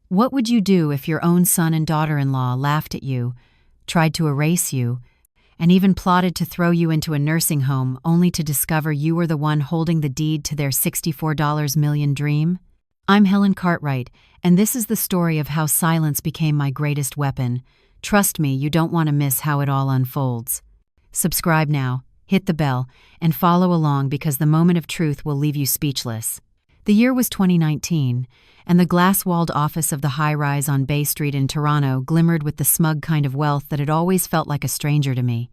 What would you do if your own son and daughter-in-law laughed at you, tried to erase you, and even plotted to throw you into a nursing home only to discover you were the one holding the deed to their $64 million dream? I'm Helen Cartwright, and this is the story of how silence became my greatest weapon. Trust me, you don't want to miss how it all unfolds. Subscribe now, hit the bell, and follow along because the moment of truth will leave you speechless. The year was 2019, and the glass-walled office of the high-rise on Bay Street in Toronto glimmered with the smug kind of wealth that had always felt like a stranger to me.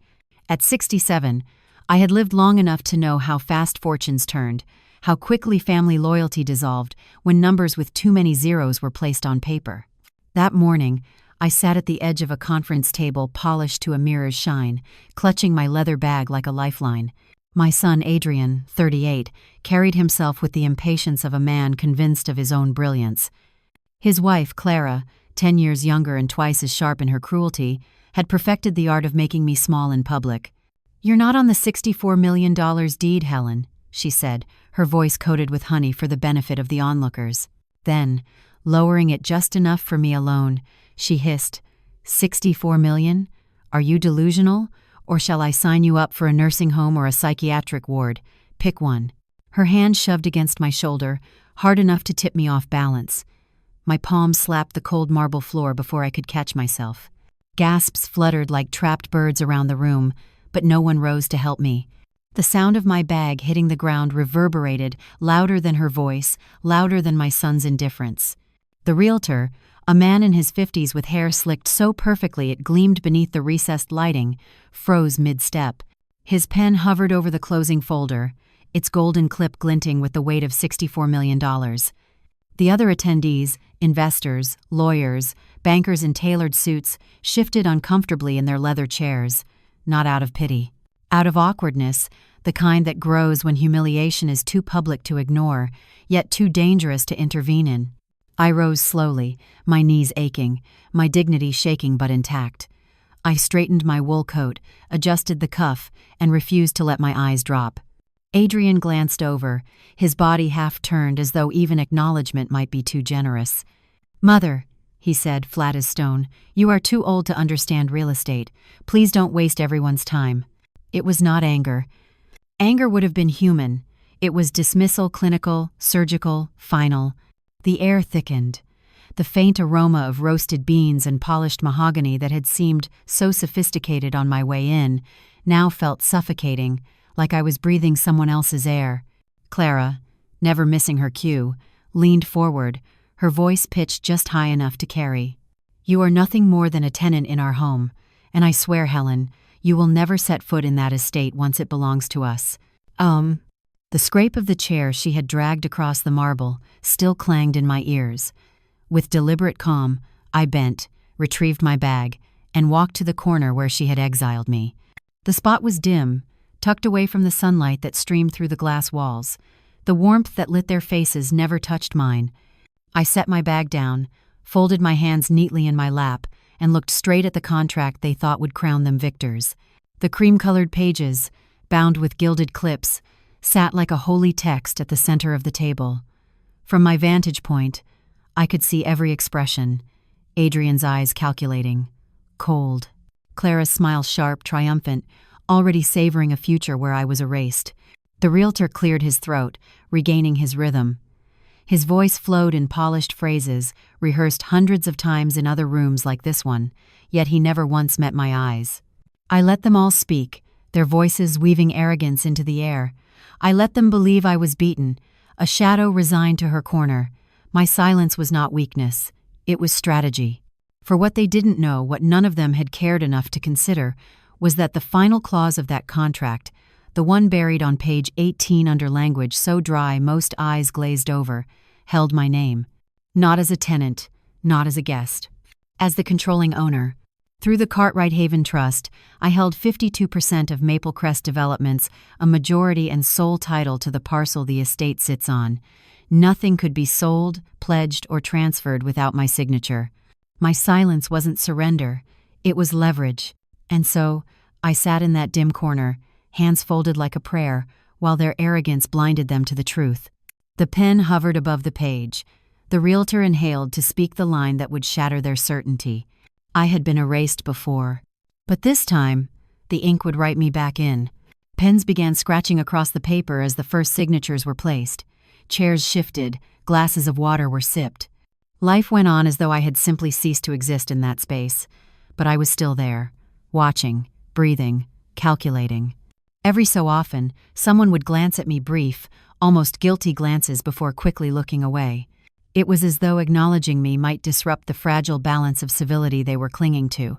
At 67, I had lived long enough to know how fast fortunes turned, how quickly family loyalty dissolved when numbers with too many zeros were placed on paper. That morning, I sat at the edge of a conference table polished to a mirror's shine, clutching my leather bag like a lifeline. My son Adrian, 38, carried himself with the impatience of a man convinced of his own brilliance. His wife, Clara, 10 years younger and twice as sharp in her cruelty, had perfected the art of making me small in public. "You're not on the $64 million deed, Helen," she said, her voice coated with honey for the benefit of the onlookers. Then, lowering it just enough for me alone, she hissed, "$64 million? Are you delusional? Or shall I sign you up for a nursing home or a psychiatric ward? Pick one." Her hand shoved against my shoulder, hard enough to tip me off balance. My palms slapped the cold marble floor before I could catch myself. Gasps fluttered like trapped birds around the room, but no one rose to help me. The sound of my bag hitting the ground reverberated, louder than her voice, louder than my son's indifference. The realtor, a man in his 50s with hair slicked so perfectly it gleamed beneath the recessed lighting, froze mid-step. His pen hovered over the closing folder, its golden clip glinting with the weight of $64 million. The other attendees, investors, lawyers, bankers in tailored suits, shifted uncomfortably in their leather chairs, not out of pity. Out of awkwardness, the kind that grows when humiliation is too public to ignore, yet too dangerous to intervene in. I rose slowly, my knees aching, my dignity shaking but intact. I straightened my wool coat, adjusted the cuff, and refused to let my eyes drop. Adrian glanced over, his body half-turned as though even acknowledgement might be too generous. "Mother," he said, flat as stone, "you are too old to understand real estate. Please don't waste everyone's time." It was not anger. Anger would have been human. It was dismissal, clinical, surgical, final. The air thickened. The faint aroma of roasted beans and polished mahogany that had seemed so sophisticated on my way in now felt suffocating, like I was breathing someone else's air. Clara, never missing her cue, leaned forward, her voice pitched just high enough to carry. "You are nothing more than a tenant in our home, and I swear, Helen, you will never set foot in that estate once it belongs to us." The scrape of the chair she had dragged across the marble still clanged in my ears. With deliberate calm, I bent, retrieved my bag, and walked to the corner where she had exiled me. The spot was dim, tucked away from the sunlight that streamed through the glass walls. The warmth that lit their faces never touched mine. I set my bag down, folded my hands neatly in my lap, and looked straight at the contract they thought would crown them victors. The cream-colored pages, bound with gilded clips, sat like a holy text at the center of the table. From my vantage point, I could see every expression. Adrian's eyes calculating, cold. Clara's smile sharp, triumphant, already savoring a future where I was erased. The realtor cleared his throat, regaining his rhythm. His voice flowed in polished phrases, rehearsed hundreds of times in other rooms like this one, yet he never once met my eyes. I let them all speak, their voices weaving arrogance into the air. I let them believe I was beaten, a shadow resigned to her corner. My silence was not weakness, it was strategy. For what they didn't know, what none of them had cared enough to consider, was that the final clause of that contract, the one buried on page 18 under language so dry most eyes glazed over, held my name. Not as a tenant, not as a guest. As the controlling owner. Through the Cartwright Haven Trust, I held 52% of Maple Crest Developments, a majority and sole title to the parcel the estate sits on. Nothing could be sold, pledged, or transferred without my signature. My silence wasn't surrender, it was leverage. And so, I sat in that dim corner, hands folded like a prayer, while their arrogance blinded them to the truth. The pen hovered above the page. The realtor inhaled to speak the line that would shatter their certainty. I had been erased before. But this time, the ink would write me back in. Pens began scratching across the paper as the first signatures were placed. Chairs shifted, glasses of water were sipped. Life went on as though I had simply ceased to exist in that space. But I was still there, watching, breathing, calculating. Every so often, someone would glance at me brief, almost guilty glances before quickly looking away. It was as though acknowledging me might disrupt the fragile balance of civility they were clinging to.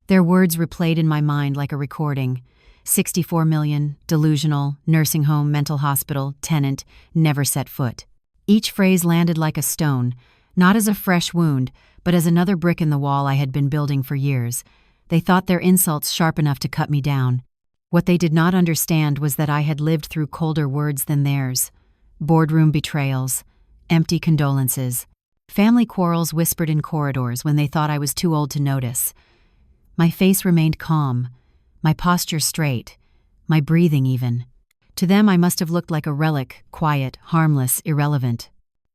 Their words replayed in my mind like a recording. 64 million, delusional, nursing home, mental hospital, tenant, never set foot. Each phrase landed like a stone, not as a fresh wound, but as another brick in the wall I had been building for years. They thought their insults sharp enough to cut me down. What they did not understand was that I had lived through colder words than theirs. Boardroom betrayals, empty condolences, family quarrels whispered in corridors when they thought I was too old to notice. My face remained calm, my posture straight, my breathing even. To them I must have looked like a relic, quiet, harmless, irrelevant.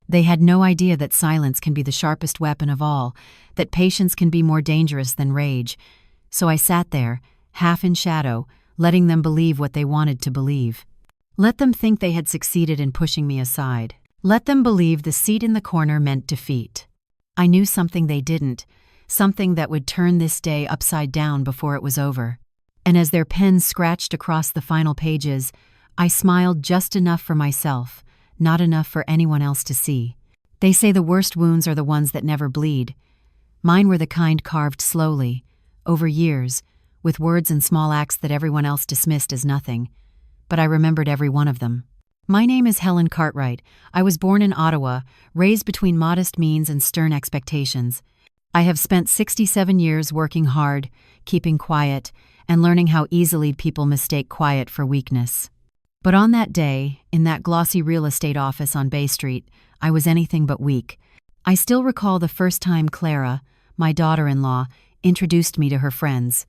They had no idea that silence can be the sharpest weapon of all, that patience can be more dangerous than rage. So I sat there, half in shadow, letting them believe what they wanted to believe. Let them think they had succeeded in pushing me aside. Let them believe the seat in the corner meant defeat. I knew something they didn't, something that would turn this day upside down before it was over. And as their pens scratched across the final pages, I smiled just enough for myself, not enough for anyone else to see. They say the worst wounds are the ones that never bleed. Mine were the kind carved slowly, over years, with words and small acts that everyone else dismissed as nothing. But I remembered every one of them. My name is Helen Cartwright. I was born in Ottawa, raised between modest means and stern expectations. I have spent 67 years working hard, keeping quiet, and learning how easily people mistake quiet for weakness. But on that day, in that glossy real estate office on Bay Street, I was anything but weak. I still recall the first time Clara, my daughter-in-law, introduced me to her friends.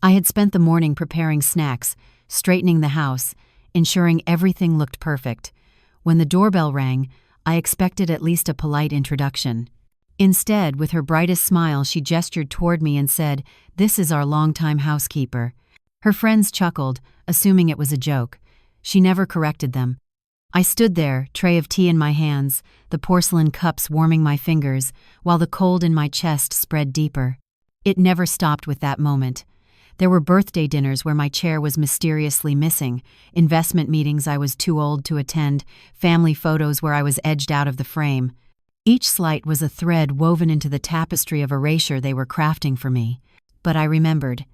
I had spent the morning preparing snacks, straightening the house, ensuring everything looked perfect. When the doorbell rang, I expected at least a polite introduction. Instead, with her brightest smile, she gestured toward me and said, "This is our longtime housekeeper." Her friends chuckled, assuming it was a joke. She never corrected them. I stood there, tray of tea in my hands, the porcelain cups warming my fingers, while the cold in my chest spread deeper. It never stopped with that moment. There were birthday dinners where my chair was mysteriously missing, investment meetings I was too old to attend, family photos where I was edged out of the frame. Each slight was a thread woven into the tapestry of erasure they were crafting for me. But I remembered.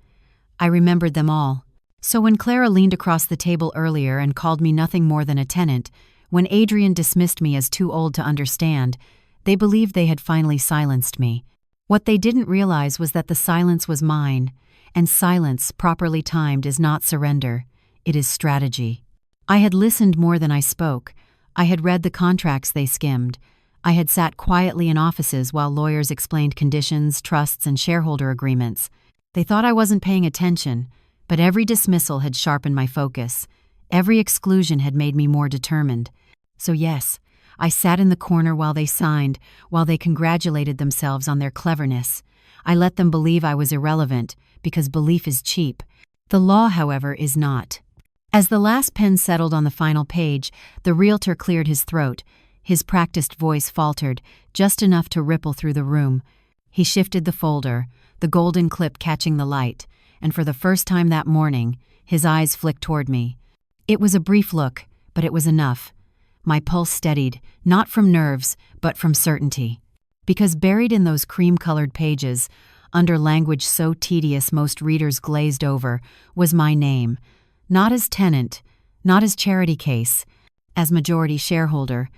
I remembered them all. So when Clara leaned across the table earlier and called me nothing more than a tenant, when Adrian dismissed me as too old to understand, they believed they had finally silenced me. What they didn't realize was that the silence was mine, and silence, properly timed, is not surrender, it is strategy. I had listened more than I spoke. I had read the contracts they skimmed. I had sat quietly in offices while lawyers explained conditions, trusts, and shareholder agreements. They thought I wasn't paying attention, but every dismissal had sharpened my focus. Every exclusion had made me more determined. So yes, I sat in the corner while they signed, while they congratulated themselves on their cleverness. I let them believe I was irrelevant, because belief is cheap. The law, however, is not. As the last pen settled on the final page, the realtor cleared his throat. His practiced voice faltered, just enough to ripple through the room. He shifted the folder, the golden clip catching the light, and for the first time that morning, his eyes flicked toward me. It was a brief look, but it was enough. My pulse steadied, not from nerves, but from certainty. Because buried in those cream-colored pages, under language so tedious most readers glazed over, was my name. Not as tenant, not as charity case, as majority shareholder.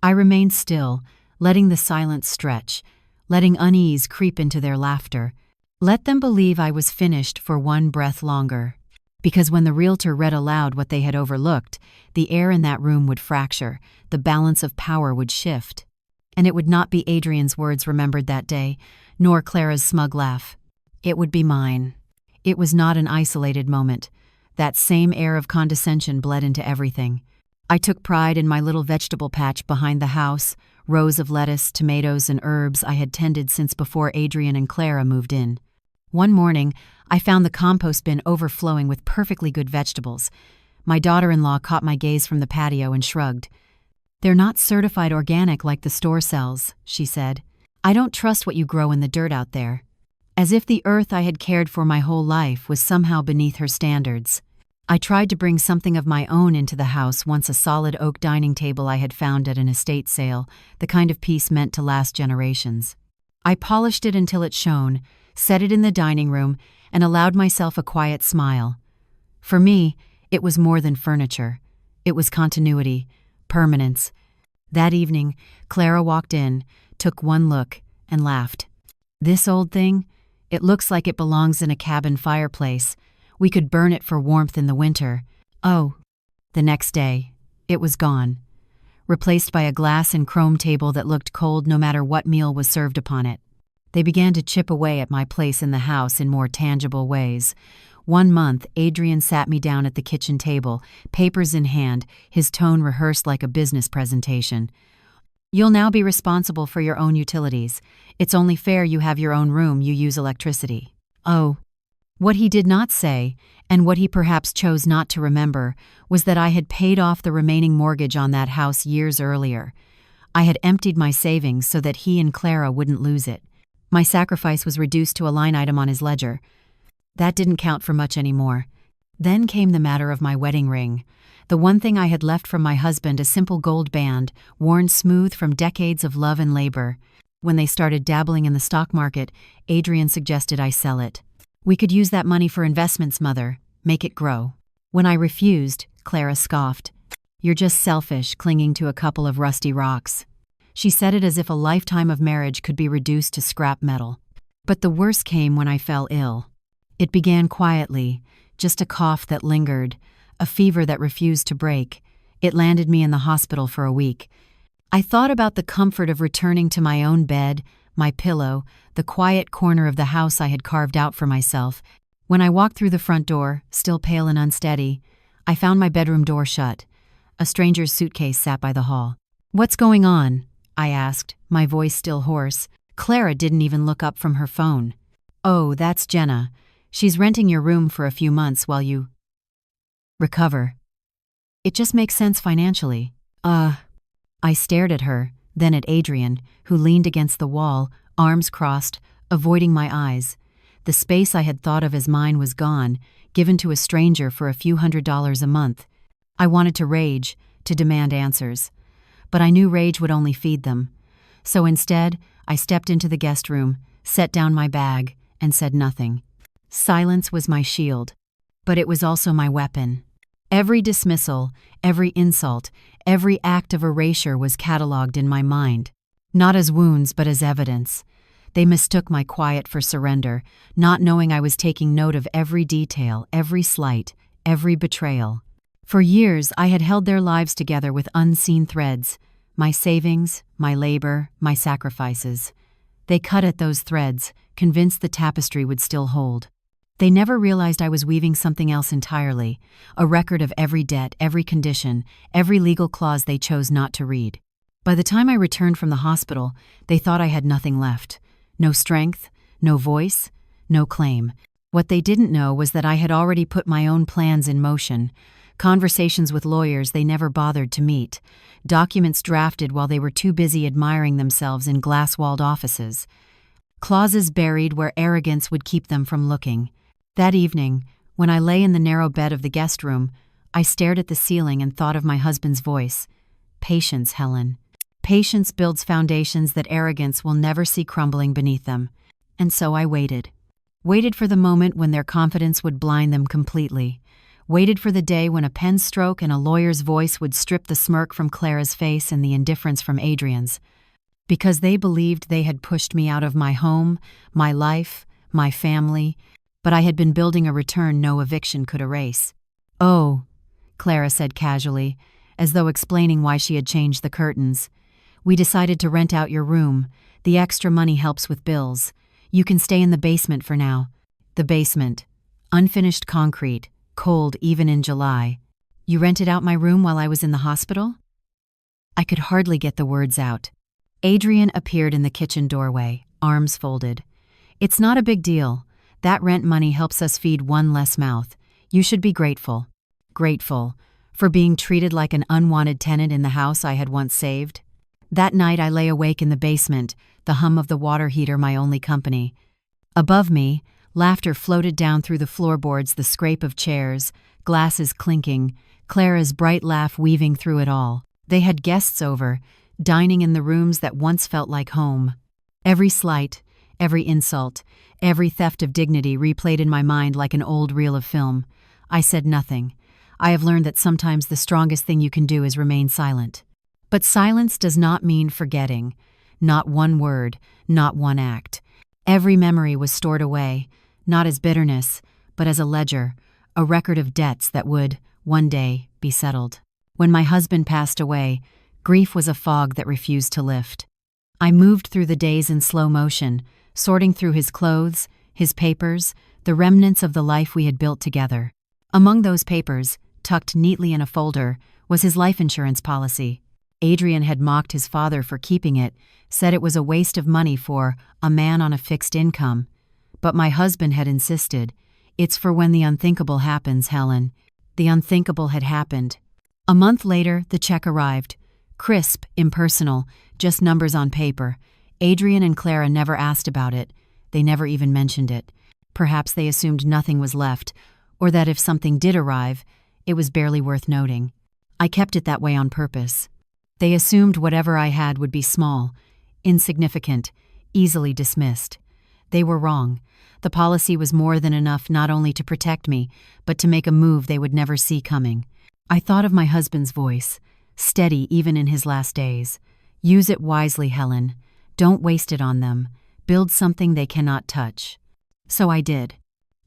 I remained still, letting the silence stretch, letting unease creep into their laughter. Let them believe I was finished for one breath longer. Because when the realtor read aloud what they had overlooked, the air in that room would fracture, the balance of power would shift. And it would not be Adrian's words remembered that day, nor Clara's smug laugh. It would be mine. It was not an isolated moment. That same air of condescension bled into everything. I took pride in my little vegetable patch behind the house, rows of lettuce, tomatoes, and herbs I had tended since before Adrian and Clara moved in. One morning, I found the compost bin overflowing with perfectly good vegetables. My daughter-in-law caught my gaze from the patio and shrugged. "They're not certified organic like the store sells," she said. "I don't trust what you grow in the dirt out there." As if the earth I had cared for my whole life was somehow beneath her standards. I tried to bring something of my own into the house once, a solid oak dining table I had found at an estate sale, the kind of piece meant to last generations. I polished it until it shone, set it in the dining room, and allowed myself a quiet smile. For me, it was more than furniture. It was continuity, permanence. That evening, Clara walked in, took one look, and laughed. "This old thing? It looks like it belongs in a cabin fireplace. We could burn it for warmth in the winter." Oh, the next day, it was gone, replaced by a glass and chrome table that looked cold no matter what meal was served upon it. They began to chip away at my place in the house in more tangible ways. One month, Adrian sat me down at the kitchen table, papers in hand, his tone rehearsed like a business presentation. "You'll now be responsible for your own utilities. It's only fair you have your own room, you use electricity." Oh. What he did not say, and what he perhaps chose not to remember, was that I had paid off the remaining mortgage on that house years earlier. I had emptied my savings so that he and Clara wouldn't lose it. My sacrifice was reduced to a line item on his ledger. That didn't count for much anymore. Then came the matter of my wedding ring. The one thing I had left from my husband, a simple gold band, worn smooth from decades of love and labor. When they started dabbling in the stock market, Adrian suggested I sell it. "We could use that money for investments, Mother. Make it grow." When I refused, Clara scoffed. "You're just selfish, clinging to a couple of rusty rocks." She said it as if a lifetime of marriage could be reduced to scrap metal. But the worst came when I fell ill. It began quietly, just a cough that lingered, a fever that refused to break. It landed me in the hospital for a week. I thought about the comfort of returning to my own bed, my pillow, the quiet corner of the house I had carved out for myself. When I walked through the front door, still pale and unsteady, I found my bedroom door shut. A stranger's suitcase sat by the hall. "What's going on?" I asked, my voice still hoarse. Clara didn't even look up from her phone. "Oh, that's Jenna. She's renting your room for a few months while you recover. It just makes sense financially." I stared at her, then at Adrian, who leaned against the wall, arms crossed, avoiding my eyes. The space I had thought of as mine was gone, given to a stranger for a few $100s a month. I wanted to rage, to demand answers. But I knew rage would only feed them. So instead, I stepped into the guest room, set down my bag, and said nothing. Silence was my shield, but it was also my weapon. Every dismissal, every insult, every act of erasure was catalogued in my mind, not as wounds but as evidence. They mistook my quiet for surrender, not knowing I was taking note of every detail, every slight, every betrayal. For years, I had held their lives together with unseen threads, my savings, my labor, my sacrifices. They cut at those threads, convinced the tapestry would still hold. They never realized I was weaving something else entirely, a record of every debt, every condition, every legal clause they chose not to read. By the time I returned from the hospital, they thought I had nothing left. No strength, no voice, no claim. What they didn't know was that I had already put my own plans in motion. Conversations with lawyers they never bothered to meet. Documents drafted while they were too busy admiring themselves in glass-walled offices. Clauses buried where arrogance would keep them from looking. That evening, when I lay in the narrow bed of the guest room, I stared at the ceiling and thought of my husband's voice. "Patience, Helen. Patience builds foundations that arrogance will never see crumbling beneath them." And so I waited. Waited for the moment when their confidence would blind them completely. Waited for the day when a pen stroke and a lawyer's voice would strip the smirk from Clara's face and the indifference from Adrian's. Because they believed they had pushed me out of my home, my life, my family, but I had been building a return no eviction could erase. "Oh," Clara said casually, as though explaining why she had changed the curtains. "We decided to rent out your room. The extra money helps with bills. You can stay in the basement for now." The basement. Unfinished concrete, cold even in July. "You rented out my room while I was in the hospital?" I could hardly get the words out. Adrian appeared in the kitchen doorway, arms folded. "It's not a big deal. That rent money helps us feed one less mouth. You should be grateful." Grateful for being treated like an unwanted tenant in the house I had once saved? That night I lay awake in the basement, the hum of the water heater my only company. Above me, laughter floated down through the floorboards, the scrape of chairs, glasses clinking, Clara's bright laugh weaving through it all. They had guests over, dining in the rooms that once felt like home. Every slight, every insult, every theft of dignity replayed in my mind like an old reel of film. I said nothing. I have learned that sometimes the strongest thing you can do is remain silent. But silence does not mean forgetting. Not one word, not one act. Every memory was stored away, not as bitterness, but as a ledger, a record of debts that would, one day, be settled. When my husband passed away, grief was a fog that refused to lift. I moved through the days in slow motion, sorting through his clothes, his papers, the remnants of the life we had built together. Among those papers, tucked neatly in a folder, was his life insurance policy. Adrian had mocked his father for keeping it, said it was a waste of money for a man on a fixed income. But my husband had insisted, "It's for when the unthinkable happens, Helen." The unthinkable had happened. A month later, the check arrived. Crisp, impersonal, just numbers on paper. Adrian and Clara never asked about it. They never even mentioned it. Perhaps they assumed nothing was left, or that if something did arrive, it was barely worth noting. I kept it that way on purpose. They assumed whatever I had would be small, insignificant, easily dismissed. They were wrong. The policy was more than enough not only to protect me, but to make a move they would never see coming. I thought of my husband's voice, steady even in his last days. "Use it wisely, Helen. Don't waste it on them. Build something they cannot touch." So I did.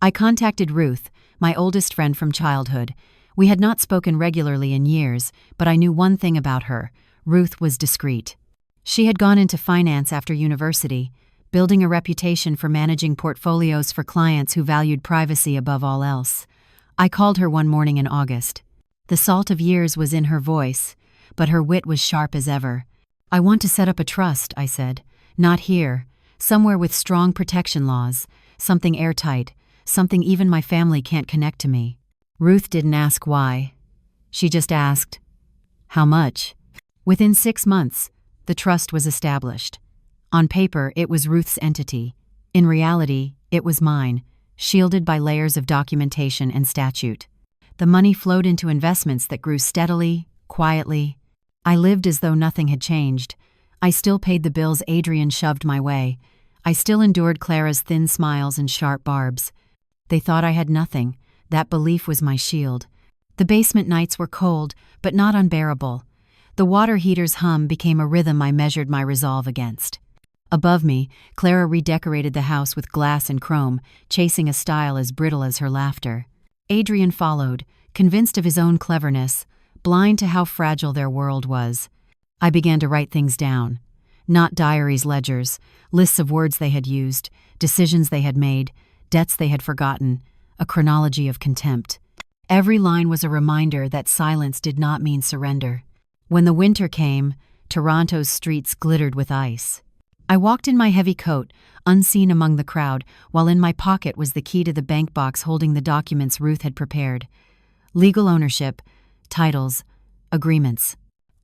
I contacted Ruth, my oldest friend from childhood. We had not spoken regularly in years, but I knew one thing about her. Ruth was discreet. She had gone into finance after university, building a reputation for managing portfolios for clients who valued privacy above all else. I called her one morning in August. The salt of years was in her voice, but her wit was sharp as ever. "I want to set up a trust," I said. "Not here. Somewhere with strong protection laws. Something airtight. Something even my family can't connect to me." Ruth didn't ask why. She just asked, "How much?" Within 6 months, the trust was established. On paper, it was Ruth's entity. In reality, it was mine, shielded by layers of documentation and statute. The money flowed into investments that grew steadily, quietly. I lived as though nothing had changed. I still paid the bills Adrian shoved my way. I still endured Clara's thin smiles and sharp barbs. They thought I had nothing. That belief was my shield. The basement nights were cold, but not unbearable. The water heater's hum became a rhythm I measured my resolve against. Above me, Clara redecorated the house with glass and chrome, chasing a style as brittle as her laughter. Adrian followed, convinced of his own cleverness, blind to how fragile their world was. I began to write things down. Not diaries, ledgers, lists of words they had used, decisions they had made, debts they had forgotten, a chronology of contempt. Every line was a reminder that silence did not mean surrender. When the winter came, Toronto's streets glittered with ice. I walked in my heavy coat, unseen among the crowd, while in my pocket was the key to the bank box holding the documents Ruth had prepared. Legal ownership, titles, agreements.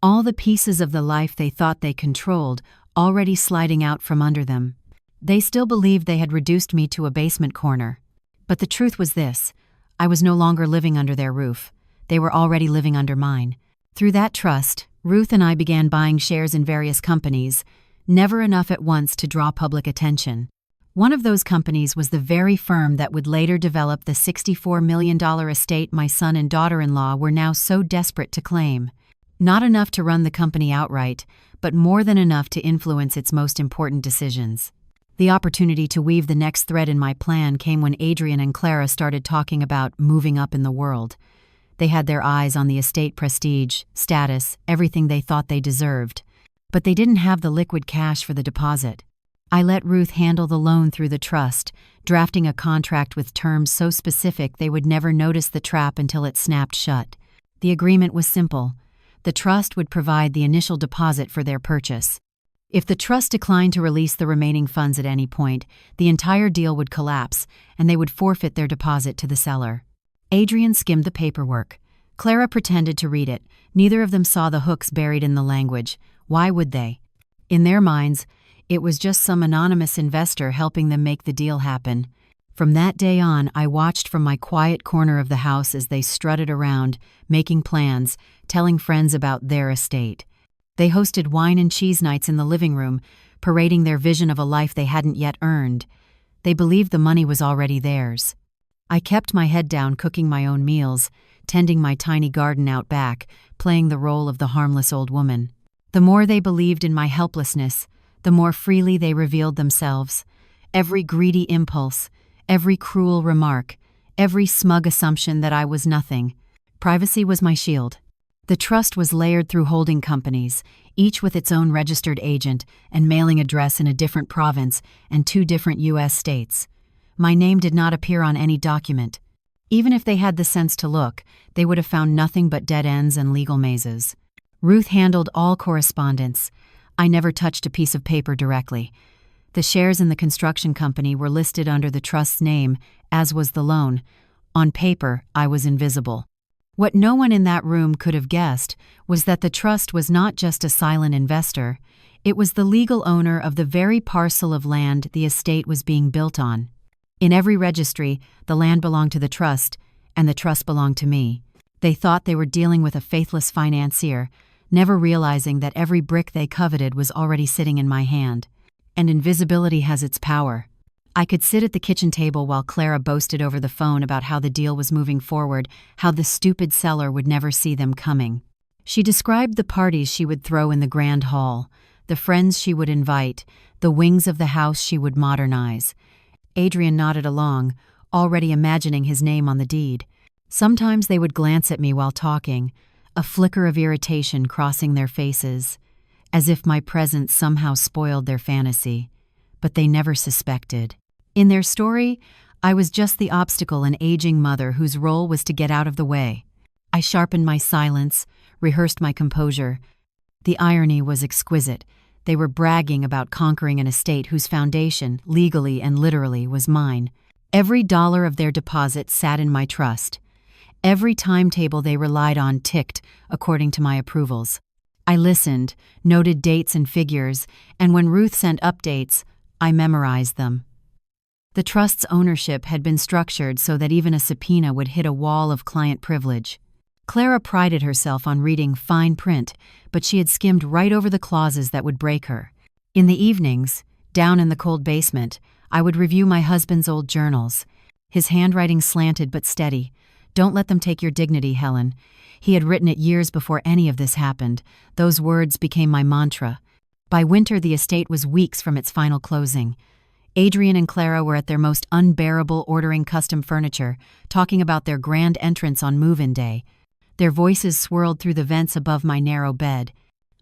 All the pieces of the life they thought they controlled already sliding out from under them. They still believed they had reduced me to a basement corner. But the truth was this: I was no longer living under their roof. They were already living under mine. Through that trust, Ruth and I began buying shares in various companies, never enough at once to draw public attention. One of those companies was the very firm that would later develop the $64 million estate my son and daughter-in-law were now so desperate to claim. Not enough to run the company outright, but more than enough to influence its most important decisions. The opportunity to weave the next thread in my plan came when Adrian and Clara started talking about moving up in the world. They had their eyes on the estate prestige, status, everything they thought they deserved. But they didn't have the liquid cash for the deposit. I let Ruth handle the loan through the trust, drafting a contract with terms so specific they would never notice the trap until it snapped shut. The agreement was simple. The trust would provide the initial deposit for their purchase. If the trust declined to release the remaining funds at any point, the entire deal would collapse, and they would forfeit their deposit to the seller. Adrian skimmed the paperwork. Clara pretended to read it. Neither of them saw the hooks buried in the language. Why would they? In their minds, it was just some anonymous investor helping them make the deal happen. From that day on, I watched from my quiet corner of the house as they strutted around, making plans, telling friends about their estate. They hosted wine and cheese nights in the living room, parading their vision of a life they hadn't yet earned. They believed the money was already theirs. I kept my head down cooking my own meals, tending my tiny garden out back, playing the role of the harmless old woman. The more they believed in my helplessness, the more freely they revealed themselves. Every greedy impulse, every cruel remark, every smug assumption that I was nothing. Privacy was my shield. The trust was layered through holding companies, each with its own registered agent and mailing address in a different province and 2 different U.S. states. My name did not appear on any document. Even if they had the sense to look, they would have found nothing but dead ends and legal mazes. Ruth handled all correspondence. I never touched a piece of paper directly. The shares in the construction company were listed under the trust's name, as was the loan. On paper, I was invisible. What no one in that room could have guessed was that the trust was not just a silent investor, it was the legal owner of the very parcel of land the estate was being built on. In every registry, the land belonged to the trust, and the trust belonged to me. They thought they were dealing with a faithless financier, never realizing that every brick they coveted was already sitting in my hand. And invisibility has its power. I could sit at the kitchen table while Clara boasted over the phone about how the deal was moving forward, how the stupid seller would never see them coming. She described the parties she would throw in the grand hall, the friends she would invite, the wings of the house she would modernize. Adrian nodded along, already imagining his name on the deed. Sometimes they would glance at me while talking, a flicker of irritation crossing their faces, as if my presence somehow spoiled their fantasy. But they never suspected. In their story, I was just the obstacle, an aging mother whose role was to get out of the way. I sharpened my silence, rehearsed my composure. The irony was exquisite. They were bragging about conquering an estate whose foundation, legally and literally, was mine. Every dollar of their deposit sat in my trust. Every timetable they relied on ticked according to my approvals. I listened, noted dates and figures, and when Ruth sent updates, I memorized them. The trust's ownership had been structured so that even a subpoena would hit a wall of client privilege. Clara prided herself on reading fine print, but she had skimmed right over the clauses that would break her. In the evenings, down in the cold basement, I would review my husband's old journals. His handwriting slanted but steady. "Don't let them take your dignity, Helen." He had written it years before any of this happened. Those words became my mantra. By winter, the estate was weeks from its final closing. Adrian and Clara were at their most unbearable ordering custom furniture, talking about their grand entrance on move-in day. Their voices swirled through the vents above my narrow bed.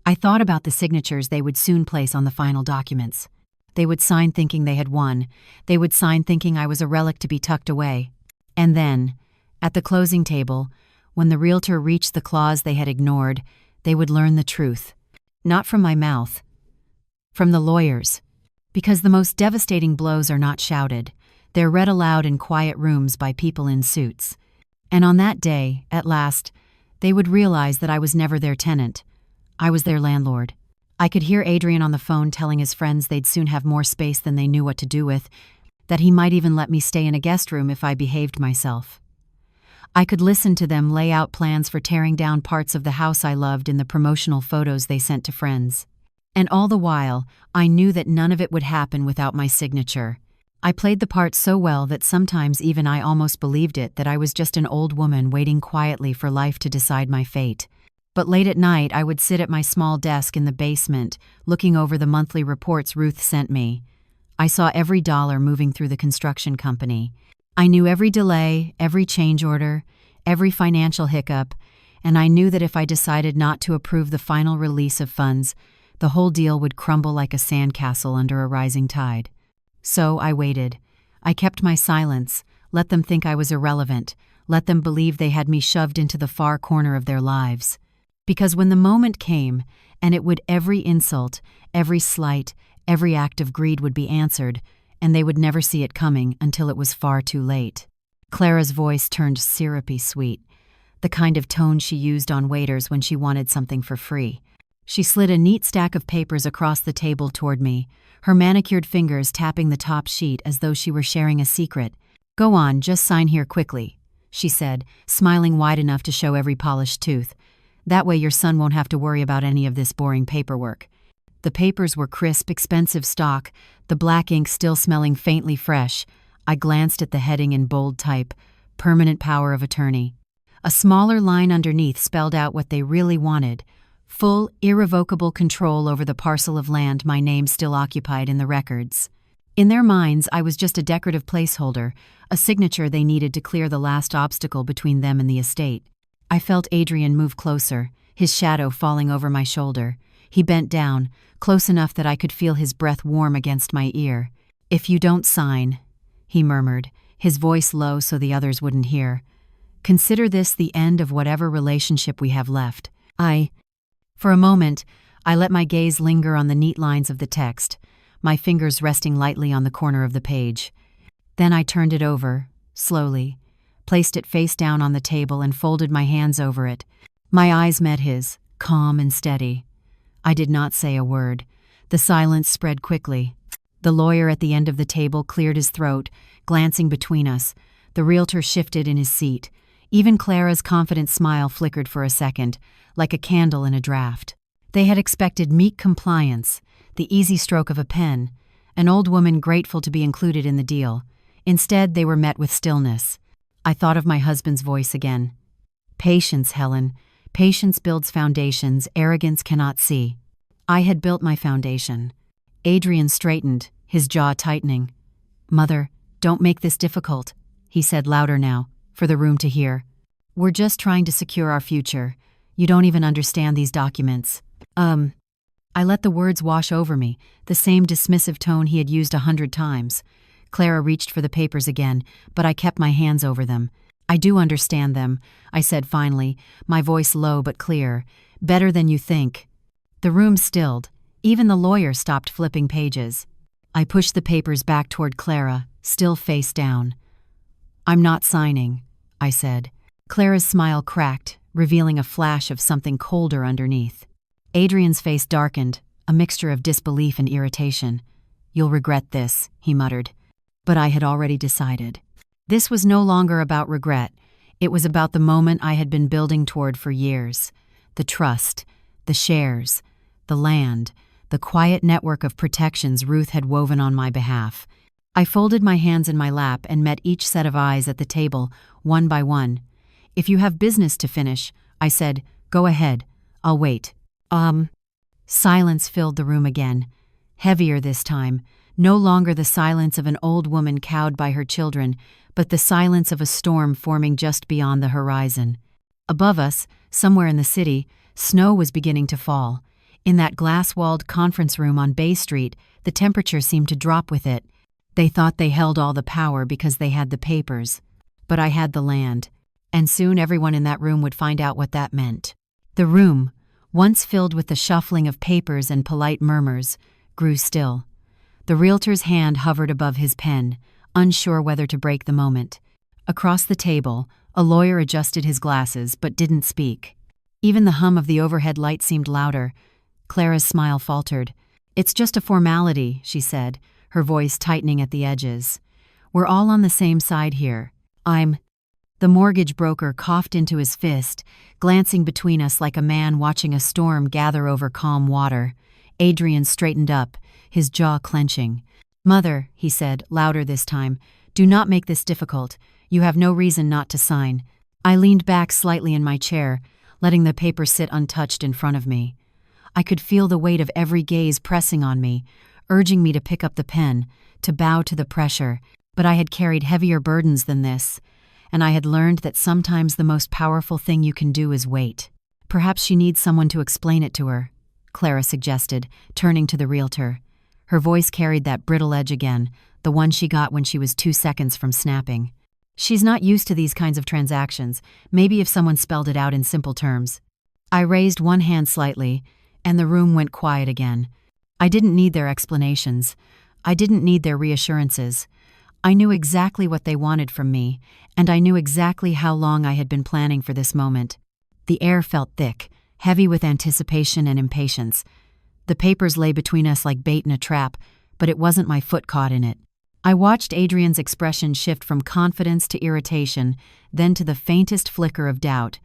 I thought about the signatures they would soon place on the final documents. They would sign thinking they had won. They would sign thinking I was a relic to be tucked away. And then, at the closing table, when the realtor reached the clause they had ignored, they would learn the truth. Not from my mouth. From the lawyers. Because the most devastating blows are not shouted. They're read aloud in quiet rooms by people in suits. And on that day, at last, they would realize that I was never their tenant. I was their landlord. I could hear Adrian on the phone telling his friends they'd soon have more space than they knew what to do with, that he might even let me stay in a guest room if I behaved myself. I could listen to them lay out plans for tearing down parts of the house I loved in the promotional photos they sent to friends. And all the while, I knew that none of it would happen without my signature. I played the part so well that sometimes even I almost believed it, that I was just an old woman waiting quietly for life to decide my fate. But late at night, I would sit at my small desk in the basement, looking over the monthly reports Ruth sent me. I saw every dollar moving through the construction company. I knew every delay, every change order, every financial hiccup, and I knew that if I decided not to approve the final release of funds, the whole deal would crumble like a sandcastle under a rising tide. So I waited. I kept my silence, let them think I was irrelevant, let them believe they had me shoved into the far corner of their lives. Because when the moment came, and it would, every insult, every slight, every act of greed would be answered, and they would never see it coming until it was far too late. Clara's voice turned syrupy sweet, the kind of tone she used on waiters when she wanted something for free. She slid a neat stack of papers across the table toward me, her manicured fingers tapping the top sheet as though she were sharing a secret. "Go on, just sign here quickly," she said, smiling wide enough to show every polished tooth. "That way your son won't have to worry about any of this boring paperwork." The papers were crisp, expensive stock, the black ink still smelling faintly fresh. I glanced at the heading in bold type, "Permanent Power of Attorney." A smaller line underneath spelled out what they really wanted: full, irrevocable control over the parcel of land my name still occupied in the records. In their minds, I was just a decorative placeholder, a signature they needed to clear the last obstacle between them and the estate. I felt Adrian move closer, his shadow falling over my shoulder. He bent down, close enough that I could feel his breath warm against my ear. "If you don't sign," he murmured, his voice low so the others wouldn't hear, "consider this the end of whatever relationship we have left." For a moment, I let my gaze linger on the neat lines of the text, my fingers resting lightly on the corner of the page. Then I turned it over, slowly, placed it face down on the table and folded my hands over it. My eyes met his, calm and steady. I did not say a word. The silence spread quickly. The lawyer at the end of the table cleared his throat, glancing between us. The realtor shifted in his seat. Even Clara's confident smile flickered for a second, like a candle in a draft. They had expected meek compliance, the easy stroke of a pen, an old woman grateful to be included in the deal. Instead, they were met with stillness. I thought of my husband's voice again. "Patience, Helen. Patience builds foundations arrogance cannot see." I had built my foundation. Adrian straightened, his jaw tightening. "Mother, don't make this difficult," he said louder now, for the room to hear. "We're just trying to secure our future. You don't even understand these documents." I let the words wash over me, the same dismissive tone he had used 100 times. Clara reached for the papers again, but I kept my hands over them. "I do understand them," I said finally, my voice low but clear. "Better than you think." The room stilled. Even the lawyer stopped flipping pages. I pushed the papers back toward Clara, still face down. "I'm not signing," I said. Clara's smile cracked, revealing a flash of something colder underneath. Adrian's face darkened, a mixture of disbelief and irritation. "You'll regret this," he muttered. But I had already decided. This was no longer about regret. It was about the moment I had been building toward for years. The trust, the shares, the land, the quiet network of protections Ruth had woven on my behalf. I folded my hands in my lap and met each set of eyes at the table, one by one. "If you have business to finish," I said, "go ahead. I'll wait." Silence filled the room again. Heavier this time. No longer the silence of an old woman cowed by her children, but the silence of a storm forming just beyond the horizon. Above us, somewhere in the city, snow was beginning to fall. In that glass-walled conference room on Bay Street, the temperature seemed to drop with it. They thought they held all the power because they had the papers. But I had the land, and soon everyone in that room would find out what that meant. The room, once filled with the shuffling of papers and polite murmurs, grew still. The realtor's hand hovered above his pen, unsure whether to break the moment. Across the table, a lawyer adjusted his glasses but didn't speak. Even the hum of the overhead light seemed louder. Clara's smile faltered. "It's just a formality," she said, her voice tightening at the edges. "We're all on the same side here. The mortgage broker coughed into his fist, glancing between us like a man watching a storm gather over calm water. Adrian straightened up, his jaw clenching. "Mother," he said, louder this time, "do not make this difficult. You have no reason not to sign." I leaned back slightly in my chair, letting the paper sit untouched in front of me. I could feel the weight of every gaze pressing on me, urging me to pick up the pen, to bow to the pressure, but I had carried heavier burdens than this, and I had learned that sometimes the most powerful thing you can do is wait. "Perhaps she needs someone to explain it to her," Clara suggested, turning to the realtor. Her voice carried that brittle edge again, the one she got when she was 2 seconds from snapping. "She's not used to these kinds of transactions. Maybe if someone spelled it out in simple terms." I raised one hand slightly, and the room went quiet again. I didn't need their explanations. I didn't need their reassurances. I knew exactly what they wanted from me, and I knew exactly how long I had been planning for this moment. The air felt thick, heavy with anticipation and impatience. The papers lay between us like bait in a trap, but it wasn't my foot caught in it. I watched Adrian's expression shift from confidence to irritation, then to the faintest flicker of doubt.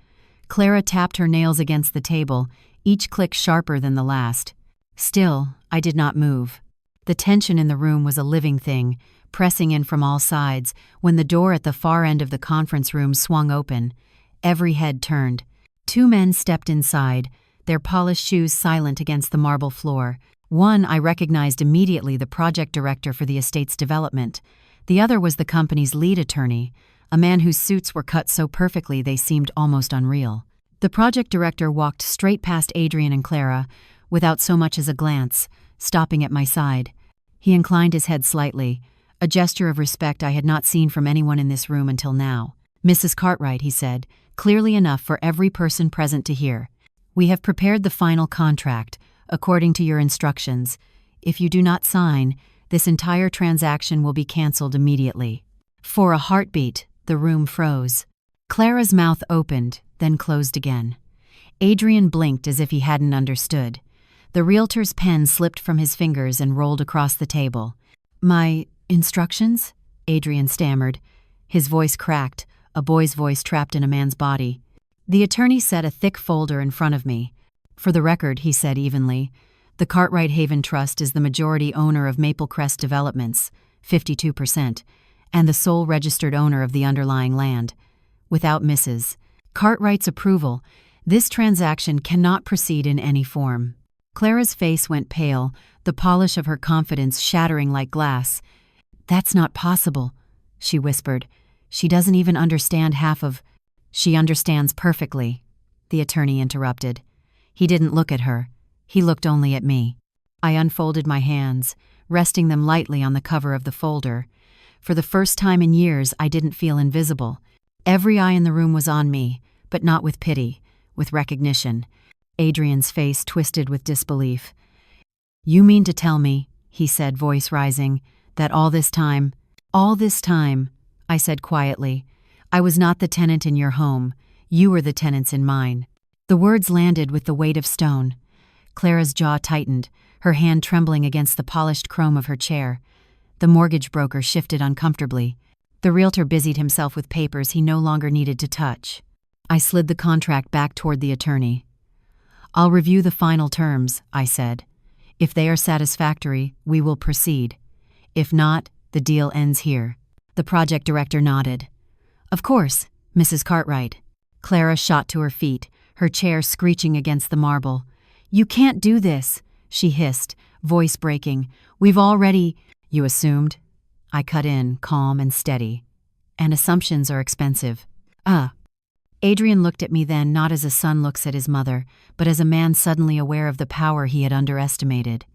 Clara tapped her nails against the table, each click sharper than the last. Still, I did not move. The tension in the room was a living thing, pressing in from all sides when the door at the far end of the conference room swung open. Every head turned. 2 men stepped inside, their polished shoes silent against the marble floor. One I recognized immediately, the project director for the estate's development. The other was the company's lead attorney, a man whose suits were cut so perfectly they seemed almost unreal. The project director walked straight past Adrian and Clara, without so much as a glance, stopping at my side. He inclined his head slightly, a gesture of respect I had not seen from anyone in this room until now. "Mrs. Cartwright," he said, clearly enough for every person present to hear, "we have prepared the final contract, according to your instructions. If you do not sign, this entire transaction will be canceled immediately." For a heartbeat, the room froze. Clara's mouth opened, then closed again. Adrian blinked as if he hadn't understood. The realtor's pen slipped from his fingers and rolled across the table. "My instructions?" Adrian stammered. His voice cracked, a boy's voice trapped in a man's body. The attorney set a thick folder in front of me. "For the record," he said evenly, "the Cartwright Haven Trust is the majority owner of Maple Crest Developments, 52%, and the sole registered owner of the underlying land. Without Mrs. Cartwright's approval, this transaction cannot proceed in any form." Clara's face went pale, the polish of her confidence shattering like glass. "That's not possible," she whispered. "She doesn't even understand half of—" "She understands perfectly," the attorney interrupted. He didn't look at her. He looked only at me. I unfolded my hands, resting them lightly on the cover of the folder. For the first time in years, I didn't feel invisible. Every eye in the room was on me, but not with pity, with recognition. Adrian's face twisted with disbelief. "You mean to tell me," he said, voice rising, "that all this time—" "All this time," I said quietly, "I was not the tenant in your home. You were the tenants in mine." The words landed with the weight of stone. Clara's jaw tightened, her hand trembling against the polished chrome of her chair. The mortgage broker shifted uncomfortably. The realtor busied himself with papers he no longer needed to touch. I slid the contract back toward the attorney. "I'll review the final terms," I said. "If they are satisfactory, we will proceed. If not, the deal ends here." The project director nodded. "Of course, Mrs. Cartwright." Clara shot to her feet, her chair screeching against the marble. "You can't do this," she hissed, voice breaking. "We've already—" "You assumed?" I cut in, calm and steady. "And assumptions are expensive." Adrian looked at me then not as a son looks at his mother, but as a man suddenly aware of the power he had underestimated.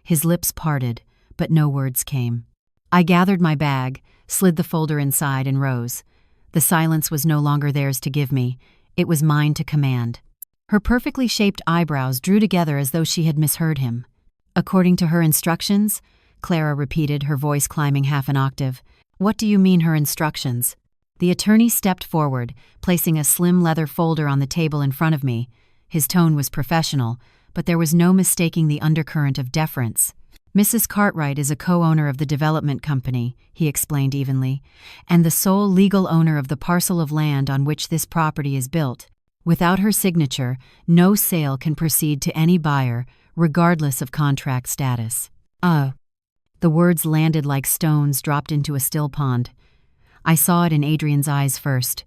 His lips parted, but no words came. I gathered my bag, slid the folder inside, and rose. The silence was no longer theirs to give me. It was mine to command. Her perfectly shaped eyebrows drew together as though she had misheard him. "According to her instructions?" Clara repeated, her voice climbing half an octave. "What do you mean, her instructions?" The attorney stepped forward, placing a slim leather folder on the table in front of me. His tone was professional, but there was no mistaking the undercurrent of deference. "Mrs. Cartwright is a co-owner of the development company," he explained evenly, "and the sole legal owner of the parcel of land on which this property is built. Without her signature, no sale can proceed to any buyer, regardless of contract status." The words landed like stones dropped into a still pond. I saw it in Adrian's eyes first.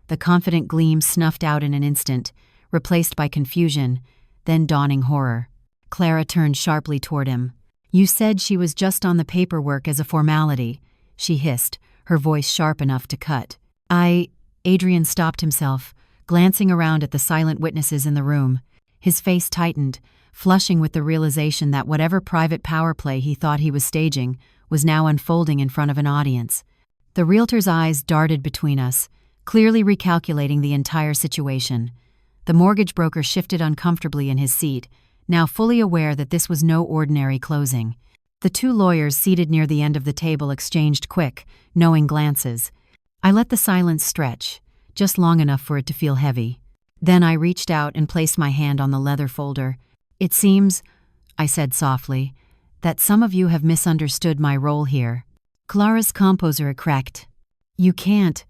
The confident gleam snuffed out in an instant, replaced by confusion, then dawning horror. Clara turned sharply toward him. "You said she was just on the paperwork as a formality," she hissed, her voice sharp enough to cut. Adrian stopped himself, glancing around at the silent witnesses in the room. His face tightened, flushing with the realization that whatever private power play he thought he was staging was now unfolding in front of an audience. The realtor's eyes darted between us, clearly recalculating the entire situation. The mortgage broker shifted uncomfortably in his seat, now fully aware that this was no ordinary closing. The two lawyers seated near the end of the table exchanged quick, knowing glances. I let the silence stretch, just long enough for it to feel heavy. Then I reached out and placed my hand on the leather folder. "It seems," I said softly, "that some of you have misunderstood my role here." Clara's composure cracked. "You can't,"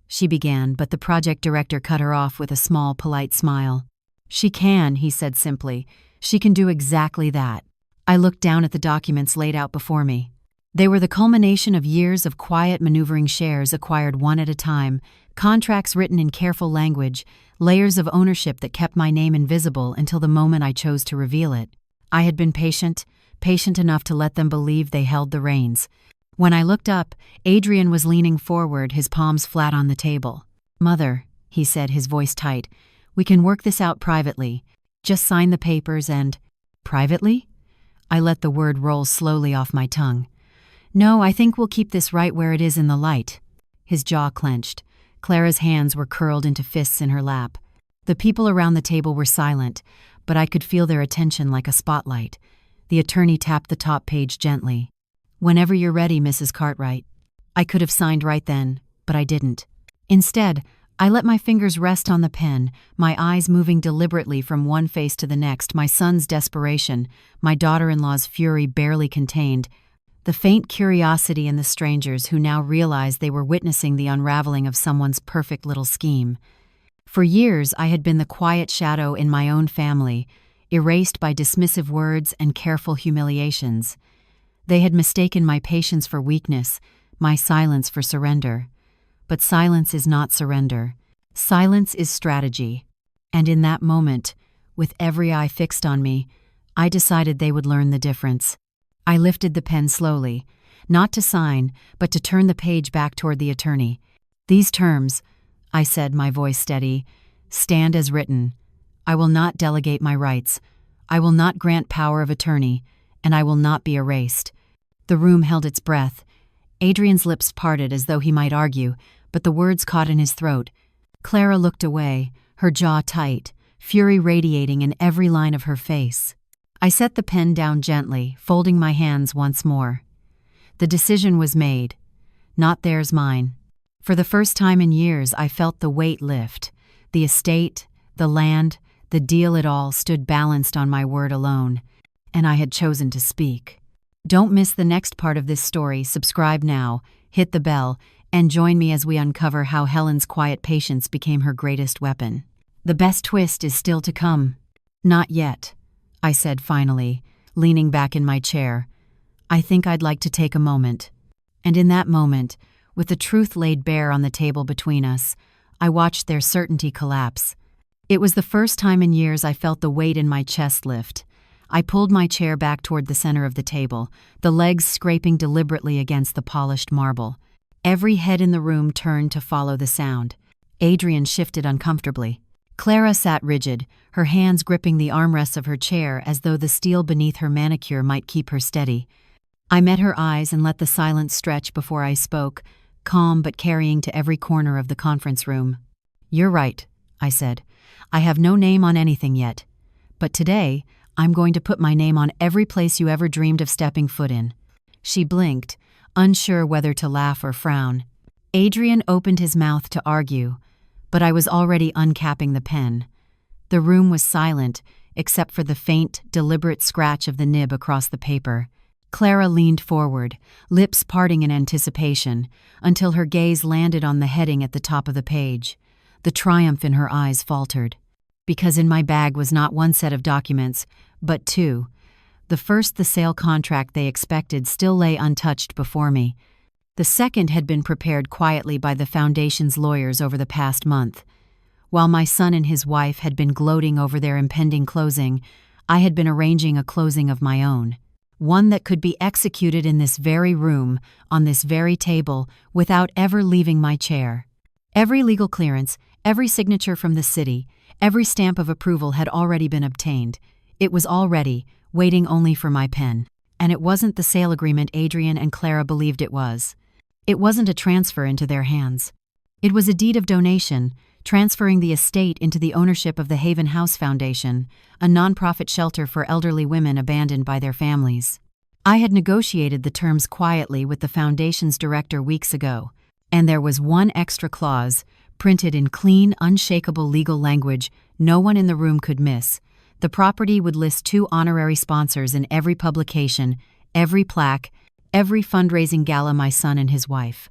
she began, but the project director cut her off with a small, polite smile. "She can," he said simply. "She can do exactly that." I looked down at the documents laid out before me. They were the culmination of years of quiet maneuvering, shares acquired one at a time, contracts written in careful language, layers of ownership that kept my name invisible until the moment I chose to reveal it. I had been patient enough to let them believe they held the reins. When I looked up, Adrian was leaning forward, his palms flat on the table. "Mother," he said, his voice tight, "we can work this out privately. Just sign the papers and—" "Privately?" I let the word roll slowly off my tongue. "No, I think we'll keep this right where it is in the light." His jaw clenched. Clara's hands were curled into fists in her lap. The people around the table were silent, but I could feel their attention like a spotlight. The attorney tapped the top page gently. "Whenever you're ready, Mrs. Cartwright." I could have signed right then, but I didn't. Instead, I let my fingers rest on the pen, my eyes moving deliberately from one face to the next, my son's desperation, my daughter-in-law's fury barely contained, the faint curiosity in the strangers who now realized they were witnessing the unraveling of someone's perfect little scheme. For years, I had been the quiet shadow in my own family, erased by dismissive words and careful humiliations. They had mistaken my patience for weakness, my silence for surrender. But silence is not surrender. Silence is strategy. And in that moment, with every eye fixed on me, I decided they would learn the difference. I lifted the pen slowly, not to sign, but to turn the page back toward the attorney. "These terms," I said, my voice steady, "stand as written. I will not delegate my rights. I will not grant power of attorney, and I will not be erased." The room held its breath. Adrian's lips parted as though he might argue, but the words caught in his throat. Clara looked away, her jaw tight, fury radiating in every line of her face. I set the pen down gently, folding my hands once more. The decision was made. Not theirs, mine. For the first time in years, I felt the weight lift. The estate, the land, the deal, it all stood balanced on my word alone. And I had chosen to speak. Don't miss the next part of this story. Subscribe now, hit the bell, and join me as we uncover how Helen's quiet patience became her greatest weapon. The best twist is still to come. "Not yet," I said finally, leaning back in my chair. "I think I'd like to take a moment." And in that moment, with the truth laid bare on the table between us, I watched their certainty collapse. It was the first time in years I felt the weight in my chest lift. I pulled my chair back toward the center of the table, the legs scraping deliberately against the polished marble. Every head in the room turned to follow the sound. Adrian shifted uncomfortably. Clara sat rigid, her hands gripping the armrests of her chair as though the steel beneath her manicure might keep her steady. I met her eyes and let the silence stretch before I spoke, calm but carrying to every corner of the conference room. "You're right," I said. "I have no name on anything yet. But today, I'm going to put my name on every place you ever dreamed of stepping foot in." She blinked, unsure whether to laugh or frown. Adrian opened his mouth to argue, but I was already uncapping the pen. The room was silent, except for the faint, deliberate scratch of the nib across the paper. Clara leaned forward, lips parting in anticipation, until her gaze landed on the heading at the top of the page. The triumph in her eyes faltered. Because in my bag was not one set of documents, but two. The first, the sale contract they expected, still lay untouched before me. The second had been prepared quietly by the foundation's lawyers over the past month. While my son and his wife had been gloating over their impending closing, I had been arranging a closing of my own. One that could be executed in this very room, on this very table, without ever leaving my chair. Every legal clearance, every signature from the city, every stamp of approval had already been obtained. It was all ready, waiting only for my pen. And it wasn't the sale agreement Adrian and Clara believed it was. It wasn't a transfer into their hands. It was a deed of donation, transferring the estate into the ownership of the Haven House Foundation, a nonprofit shelter for elderly women abandoned by their families. I had negotiated the terms quietly with the foundation's director weeks ago, and there was one extra clause, printed in clean, unshakable legal language no one in the room could miss. The property would list 2 honorary sponsors in every publication, every plaque, every fundraising gala my son and his wife.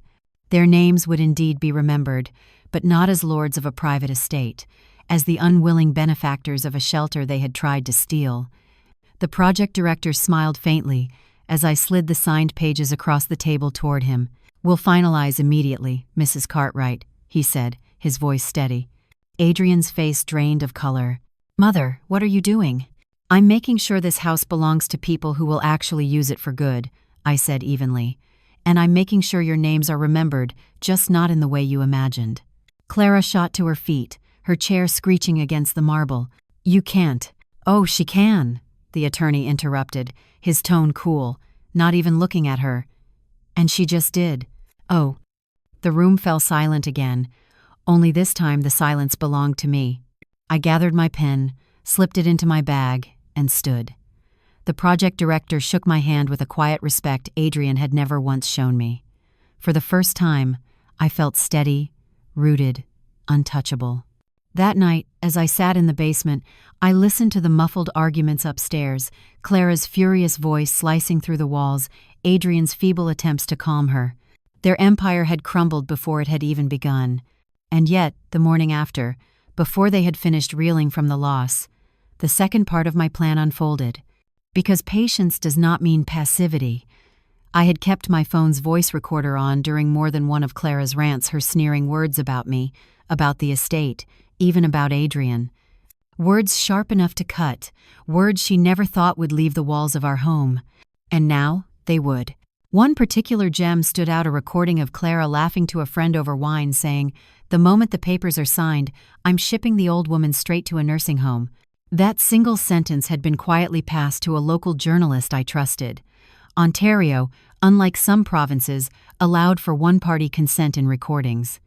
Their names would indeed be remembered, but not as lords of a private estate, as the unwilling benefactors of a shelter they had tried to steal. The project director smiled faintly as I slid the signed pages across the table toward him. "We'll finalize immediately, Mrs. Cartwright," he said, his voice steady. Adrian's face drained of color. "Mother, what are you doing?" "I'm making sure this house belongs to people who will actually use it for good," I said evenly. "And I'm making sure your names are remembered, just not in the way you imagined." Clara shot to her feet, her chair screeching against the marble. "You can't." "Oh, she can," the attorney interrupted, his tone cool, not even looking at her. "And she just did." "Oh." The room fell silent again, only this time the silence belonged to me. I gathered my pen, slipped it into my bag, and stood. The project director shook my hand with a quiet respect Adrian had never once shown me. For the first time, I felt steady, rooted, untouchable. That night, as I sat in the basement, I listened to the muffled arguments upstairs, Clara's furious voice slicing through the walls, Adrian's feeble attempts to calm her. Their empire had crumbled before it had even begun. And yet, the morning after, before they had finished reeling from the loss, the second part of my plan unfolded. Because patience does not mean passivity. I had kept my phone's voice recorder on during more than one of Clara's rants, her sneering words about me, about the estate, even about Adrian. Words sharp enough to cut, words she never thought would leave the walls of our home. And now, they would. One particular gem stood out, a recording of Clara laughing to a friend over wine, saying, "The moment the papers are signed, I'm shipping the old woman straight to a nursing home." That single sentence had been quietly passed to a local journalist I trusted. Ontario, unlike some provinces, allowed for one-party consent in recordings.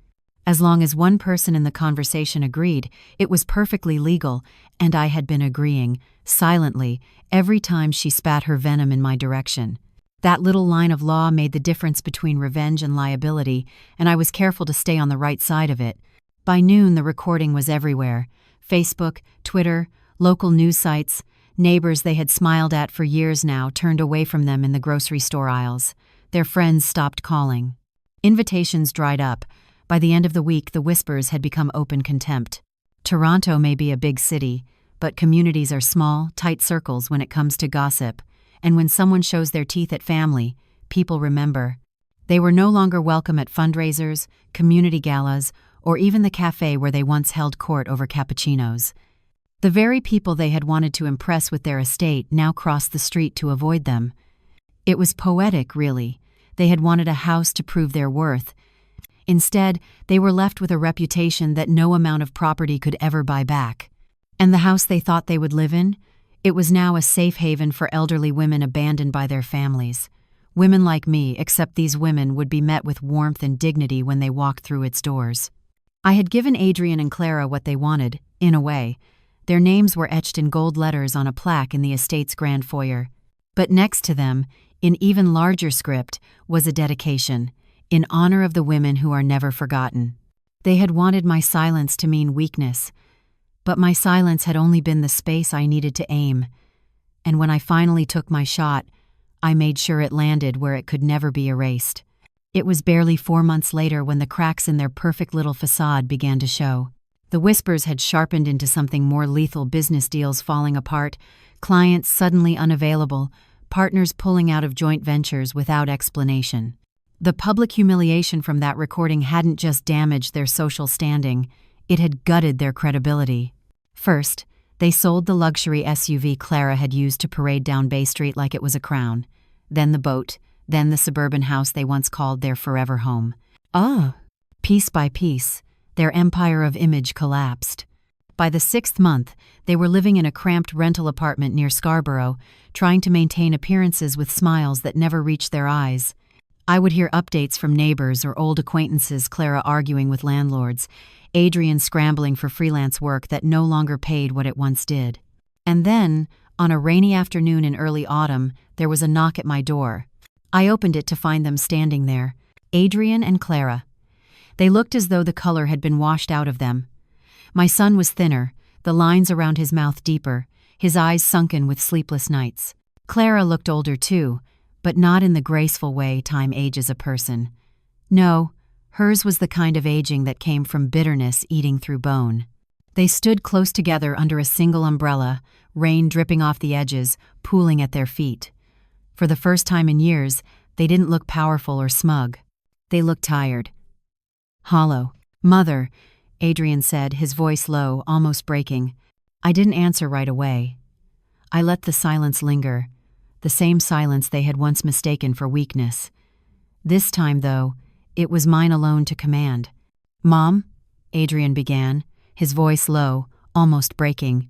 As long as one person in the conversation agreed, it was perfectly legal, and I had been agreeing, silently, every time she spat her venom in my direction. That little line of law made the difference between revenge and liability, and I was careful to stay on the right side of it. By noon, the recording was everywhere. Facebook, Twitter, local news sites, neighbors they had smiled at for years now turned away from them in the grocery store aisles. Their friends stopped calling. Invitations dried up. By the end of the week, the whispers had become open contempt. Toronto may be a big city, but communities are small, tight circles when it comes to gossip. And when someone shows their teeth at family, people remember. They were no longer welcome at fundraisers, community galas, or even the cafe where they once held court over cappuccinos. The very people they had wanted to impress with their estate now crossed the street to avoid them. It was poetic, really. They had wanted a house to prove their worth. Instead, they were left with a reputation that no amount of property could ever buy back. And the house they thought they would live in? It was now a safe haven for elderly women abandoned by their families. Women like me, except these women would be met with warmth and dignity when they walked through its doors. I had given Adrian and Clara what they wanted, in a way. Their names were etched in gold letters on a plaque in the estate's grand foyer. But next to them, in even larger script, was a dedication, in honor of the women who are never forgotten. They had wanted my silence to mean weakness, but my silence had only been the space I needed to aim. And when I finally took my shot, I made sure it landed where it could never be erased. It was barely 4 months later when the cracks in their perfect little facade began to show. The whispers had sharpened into something more lethal, business deals falling apart, clients suddenly unavailable, partners pulling out of joint ventures without explanation. The public humiliation from that recording hadn't just damaged their social standing, it had gutted their credibility. First, they sold the luxury SUV Clara had used to parade down Bay Street like it was a crown. Then the boat, then the suburban house they once called their forever home. Piece by piece, their empire of image collapsed. By the 6th month, they were living in a cramped rental apartment near Scarborough, trying to maintain appearances with smiles that never reached their eyes. I would hear updates from neighbors or old acquaintances, Clara arguing with landlords, Adrian scrambling for freelance work that no longer paid what it once did. And then, on a rainy afternoon in early autumn, there was a knock at my door. I opened it to find them standing there, Adrian and Clara. They looked as though the color had been washed out of them. My son was thinner, the lines around his mouth deeper, his eyes sunken with sleepless nights. Clara looked older too, but not in the graceful way time ages a person. No, hers was the kind of aging that came from bitterness eating through bone. They stood close together under a single umbrella, rain dripping off the edges, pooling at their feet. For the first time in years, they didn't look powerful or smug. They looked tired. Hollow. "Mother," Adrian said, his voice low, almost breaking. I didn't answer right away. I let the silence linger, the same silence they had once mistaken for weakness. This time, though, it was mine alone to command. "Mom," Adrian began, his voice low, almost breaking.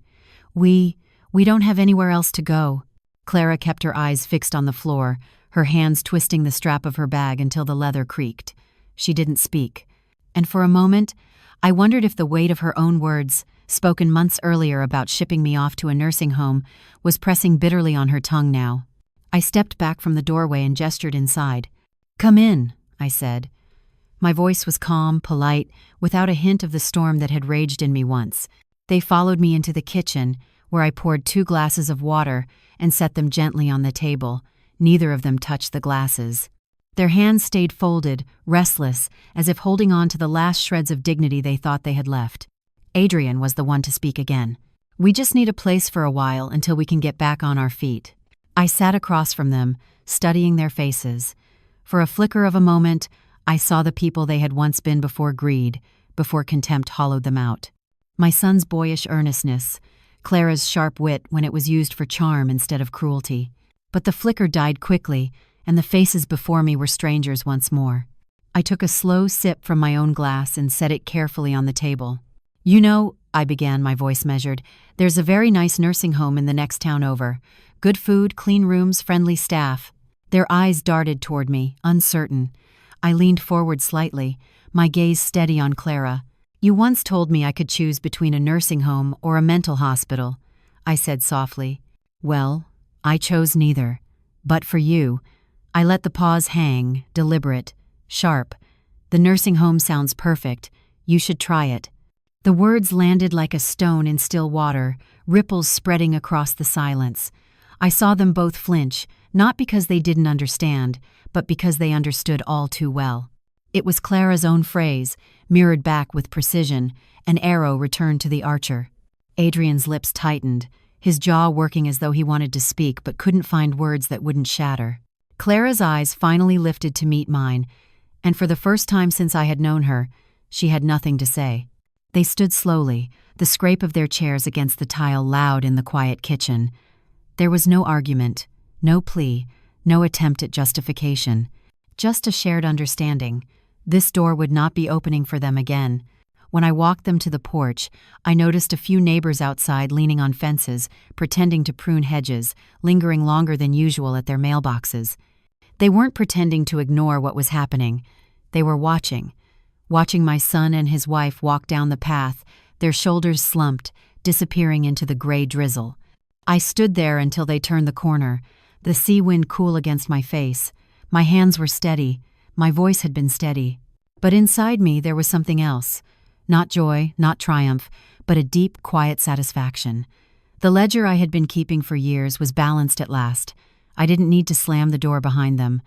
We don't have anywhere else to go." Clara kept her eyes fixed on the floor, her hands twisting the strap of her bag until the leather creaked. She didn't speak. And for a moment, I wondered if the weight of her own words, spoken months earlier about shipping me off to a nursing home, was pressing bitterly on her tongue now. I stepped back from the doorway and gestured inside. "Come in," I said. My voice was calm, polite, without a hint of the storm that had raged in me once. They followed me into the kitchen, where I poured 2 glasses of water and set them gently on the table. Neither of them touched the glasses. Their hands stayed folded, restless, as if holding on to the last shreds of dignity they thought they had left. Adrian was the one to speak again. "We just need a place for a while until we can get back on our feet." I sat across from them, studying their faces. For a flicker of a moment, I saw the people they had once been before greed, before contempt hollowed them out. My son's boyish earnestness, Clara's sharp wit when it was used for charm instead of cruelty. But the flicker died quickly, and the faces before me were strangers once more. I took a slow sip from my own glass and set it carefully on the table. "You know," I began, my voice measured, "there's a very nice nursing home in the next town over. Good food, clean rooms, friendly staff." Their eyes darted toward me, uncertain. I leaned forward slightly, my gaze steady on Clara. "You once told me I could choose between a nursing home or a mental hospital," I said softly. "Well, I chose neither. But for you," I let the pause hang, deliberate, sharp. "The nursing home sounds perfect. You should try it." The words landed like a stone in still water, ripples spreading across the silence. I saw them both flinch, not because they didn't understand, but because they understood all too well. It was Clara's own phrase, mirrored back with precision, an arrow returned to the archer. Adrian's lips tightened, his jaw working as though he wanted to speak but couldn't find words that wouldn't shatter. Clara's eyes finally lifted to meet mine, and for the first time since I had known her, she had nothing to say. They stood slowly, the scrape of their chairs against the tile loud in the quiet kitchen. There was no argument, no plea, no attempt at justification, just a shared understanding. This door would not be opening for them again. When I walked them to the porch, I noticed a few neighbors outside leaning on fences, pretending to prune hedges, lingering longer than usual at their mailboxes. They weren't pretending to ignore what was happening. They were watching my son and his wife walk down the path, their shoulders slumped, disappearing into the gray drizzle. I stood there until they turned the corner, the sea wind cool against my face. My hands were steady, my voice had been steady. But inside me there was something else. Not joy, not triumph, but a deep, quiet satisfaction. The ledger I had been keeping for years was balanced at last. I didn't need to slam the door behind them.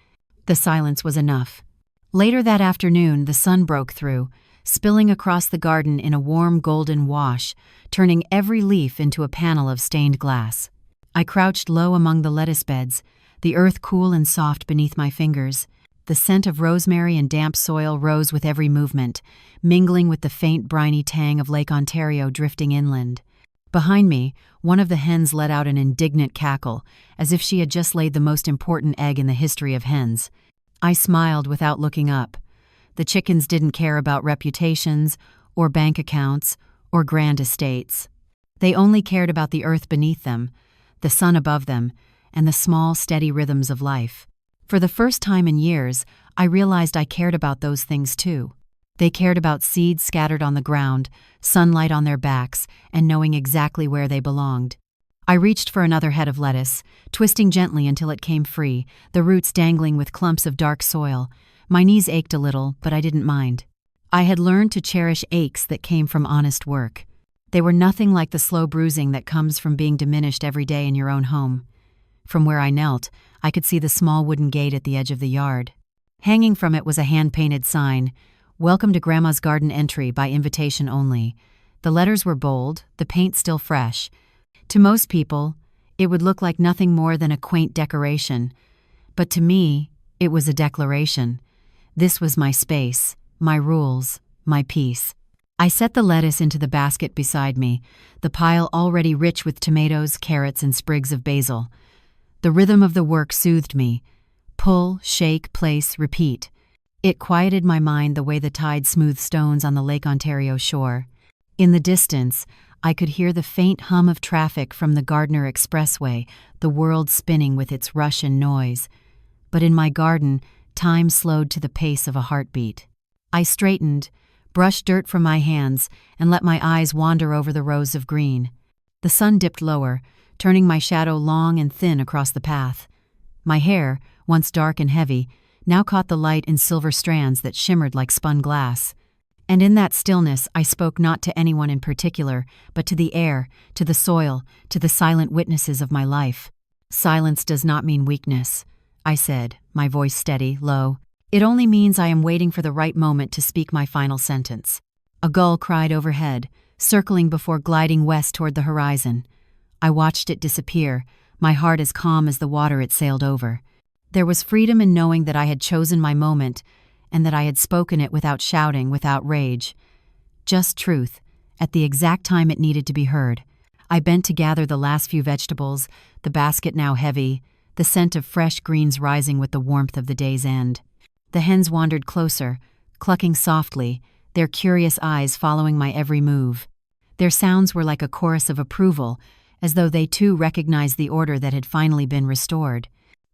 The silence was enough. Later that afternoon, the sun broke through, spilling across the garden in a warm golden wash, turning every leaf into a panel of stained glass. I crouched low among the lettuce beds, the earth cool and soft beneath my fingers. The scent of rosemary and damp soil rose with every movement, mingling with the faint briny tang of Lake Ontario drifting inland. Behind me, one of the hens let out an indignant cackle, as if she had just laid the most important egg in the history of hens. I smiled without looking up. The chickens didn't care about reputations, or bank accounts, or grand estates. They only cared about the earth beneath them, the sun above them, and the small, steady rhythms of life. For the first time in years, I realized I cared about those things too. They cared about seeds scattered on the ground, sunlight on their backs, and knowing exactly where they belonged. I reached for another head of lettuce, twisting gently until it came free, the roots dangling with clumps of dark soil. My knees ached a little, but I didn't mind. I had learned to cherish aches that came from honest work. They were nothing like the slow bruising that comes from being diminished every day in your own home. From where I knelt, I could see the small wooden gate at the edge of the yard. Hanging from it was a hand-painted sign, "Welcome to Grandma's Garden Entry by invitation only." The letters were bold, the paint still fresh. To most people, it would look like nothing more than a quaint decoration. But to me, it was a declaration. This was my space, my rules, my peace. I set the lettuce into the basket beside me, the pile already rich with tomatoes, carrots, and sprigs of basil. The rhythm of the work soothed me. Pull, shake, place, repeat. It quieted my mind the way the tide smooths stones on the Lake Ontario shore. In the distance, I could hear the faint hum of traffic from the Gardner Expressway, the world spinning with its rush and noise. But in my garden, time slowed to the pace of a heartbeat. I straightened, brushed dirt from my hands, and let my eyes wander over the rows of green. The sun dipped lower, turning my shadow long and thin across the path. My hair, once dark and heavy, now caught the light in silver strands that shimmered like spun glass. And in that stillness, I spoke not to anyone in particular, but to the air, to the soil, to the silent witnesses of my life. "Silence does not mean weakness," I said, my voice steady, low. "It only means I am waiting for the right moment to speak my final sentence." A gull cried overhead, circling before gliding west toward the horizon. I watched it disappear, my heart as calm as the water it sailed over. There was freedom in knowing that I had chosen my moment, and that I had spoken it without shouting, without rage. Just truth, at the exact time it needed to be heard. I bent to gather the last few vegetables, the basket now heavy, the scent of fresh greens rising with the warmth of the day's end. The hens wandered closer, clucking softly, their curious eyes following my every move. Their sounds were like a chorus of approval, as though they too recognized the order that had finally been restored.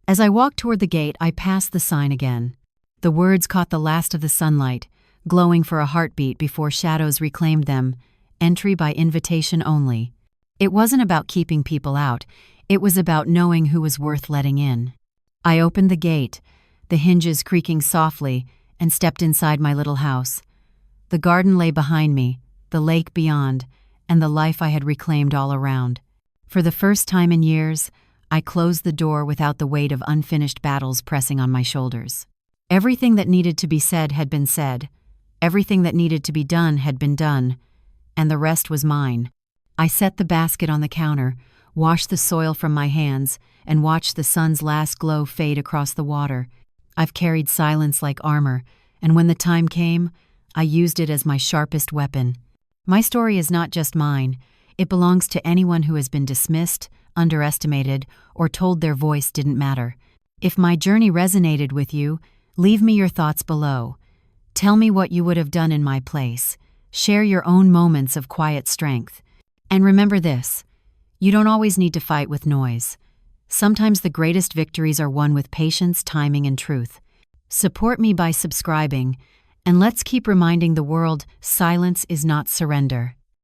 As I walked toward the gate, I passed the sign again. The words caught the last of the sunlight, glowing for a heartbeat before shadows reclaimed them. Entry by invitation only. It wasn't about keeping people out. It was about knowing who was worth letting in. I opened the gate, the hinges creaking softly, and stepped inside my little house. The garden lay behind me, the lake beyond, and the life I had reclaimed all around. For the first time in years, I closed the door without the weight of unfinished battles pressing on my shoulders. Everything that needed to be said had been said. Everything that needed to be done had been done, and the rest was mine. I set the basket on the counter, washed the soil from my hands, and watched the sun's last glow fade across the water. I've carried silence like armor, and when the time came, I used it as my sharpest weapon. My story is not just mine. It belongs to anyone who has been dismissed, underestimated, or told their voice didn't matter. If my journey resonated with you, leave me your thoughts below. Tell me what you would have done in my place. Share your own moments of quiet strength. And remember this, you don't always need to fight with noise. Sometimes the greatest victories are won with patience, timing, and truth. Support me by subscribing, and let's keep reminding the world silence is not surrender.